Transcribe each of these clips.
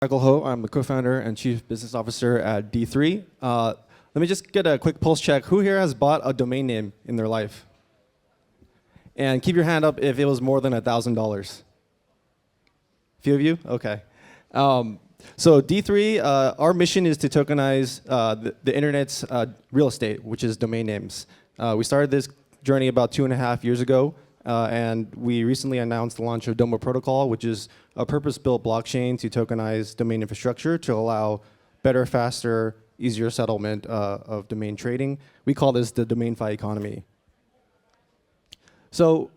Michael Ho. I'm the co-founder and chief business officer at D3. Let me just get a quick pulse check. Who here has bought a domain name in their life? And keep your hand up if it was more than $1,000. Few of you? OK. So D3, our mission is to tokenize the internet's real estate, which is domain names. We started this journey about 2.5 years ago. And we recently announced the launch of Domo Protocol, which is a purpose-built blockchain to tokenize domain infrastructure to allow better, faster, easier settlement of domain trading. We call this the DomainFi economy. So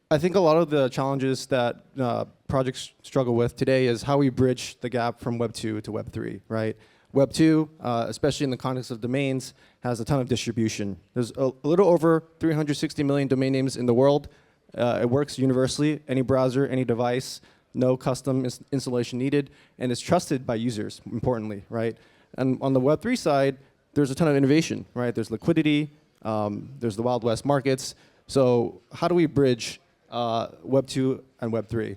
I think a lot of the challenges that projects struggle with today is how we bridge the gap from Web 2 to Web 3, right? Web 2, especially in the context of domains, has a ton of distribution. There's a little over 360 million domain names in the world. It works universally, any browser, any device, no custom installation needed, and it's trusted by users, importantly, right? And on the Web3 side, there's a ton of innovation, right? There's liquidity, there's the Wild West markets. So how do we bridge Web 2 and Web 3?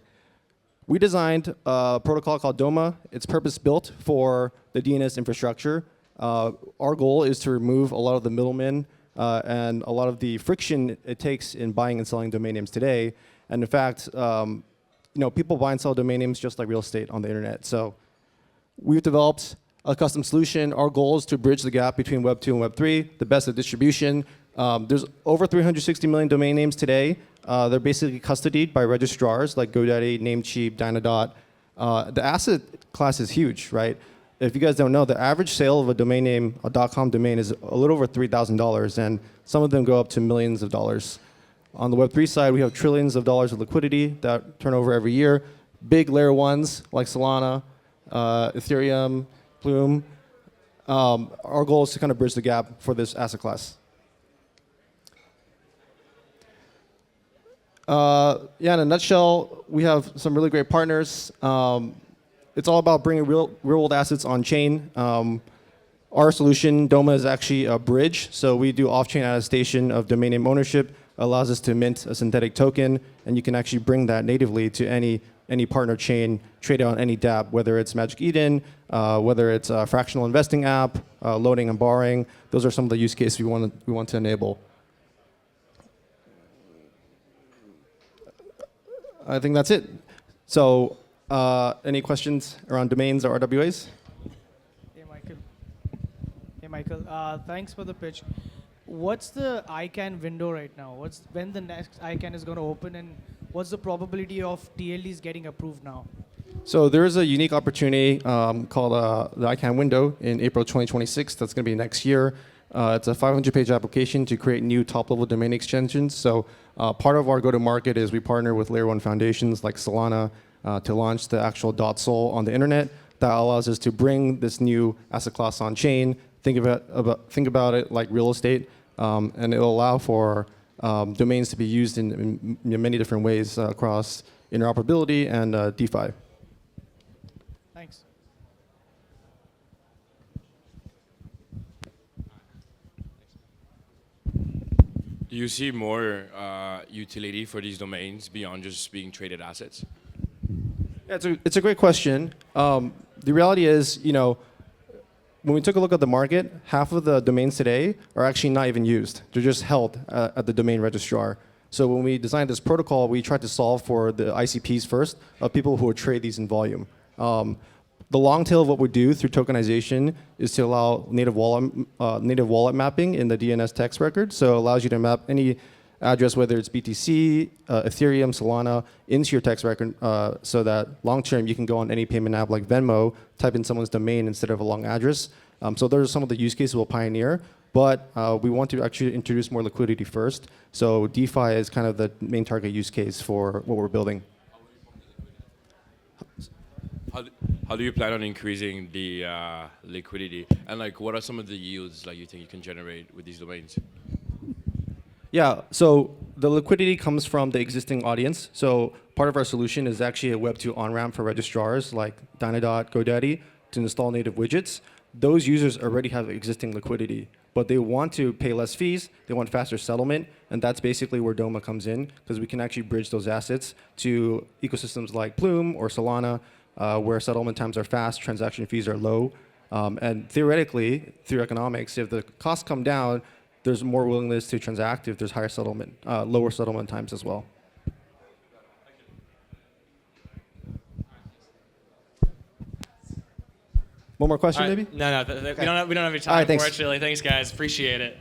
We designed a protocol called DOMA. It's purpose-built for the DNS infrastructure. Our goal is to remove a lot of the middlemen and a lot of the friction it takes in buying and selling domain names today. And in fact, people buy and sell domain names just like real estate on the internet. So we've developed a custom solution. Our goal is to bridge the gap between Web 2 and Web 3, the best of distribution. There's over 360 million domain names today. They're basically custodied by registrars like GoDaddy, Namecheap, Dynadot. The asset class is huge, right? If you guys don't know, the average sale of a domain name, a .com domain, is a little over $3,000, and some of them go up to millions of dollars. On the Web3 side, we have trillions of dollars of liquidity that turn over every year. Big layer ones like Solana, Ethereum, Plume. Our goal is to kind of bridge the gap for this asset class. Yeah, in a nutshell, we have some really great partners. It's all about bringing real-world assets on-chain. Our solution, DOMA, is actually a bridge. So we do off-chain attestation of domain name ownership, allows us to mint a synthetic token, and you can actually bring that natively to any partner chain, trade on any dApp, whether it's Magic Eden, whether it's a fractional investing app, loading and borrowing. Those are some of the use cases we want to enable. I think that's it. So any questions around domains or RWAs? Hey, Michael. Thanks for the pitch. What's the ICANN window right now? When the next ICANN is going to open, and what's the probability of TLDs getting approved now? So there is a unique opportunity called the ICANN window in April 2026. That's going to be next year. It's a 500-page application to create new top-level domain extensions. So part of our go-to-market is we partner with Layer 1 foundations like Solana to launch the actual .sol on the internet. That allows us to bring this new asset class on-chain, think about it like real estate, and it will allow for domains to be used in many different ways across interoperability and DeFi. Thanks. Do you see more utility for these domains beyond just being traded assets? Yeah, it's a great question. The reality is, when we took a look at the market, half of the domains today are actually not even used. They're just held at the domain registrar. So when we designed this protocol, we tried to solve for the ICPs first of people who would trade these in volume. The long tail of what we do through tokenization is to allow native wallet mapping in the DNS text record. So it allows you to map any address, whether it's BTC, Ethereum, Solana, into your text record so that long-term you can go on any payment app like Venmo, type in someone's domain instead of a long address. So those are some of the use cases we'll pioneer. But we want to actually introduce more liquidity first. So DeFi is kind of the main target use case for what we're building. How do you plan on increasing the liquidity? And what are some of the yields you think you can generate with these domains? Yeah, so the liquidity comes from the existing audience. So part of our solution is actually a Web 2 on-ramp for registrars like Dynadot, GoDaddy to install native widgets. Those users already have existing liquidity, but they want to pay less fees, they want faster settlement, and that's basically where DOMA comes in, because we can actually bridge those assets to ecosystems like Plume or Solana where settlement times are fast, transaction fees are low. And theoretically, through economics, if the costs come down, there's more willingness to transact if there's higher settlement, lower settlement times as well. One more question, maybe? No, we don't have any All time, right, thanks. unfortunately. Thanks, guys. Appreciate it.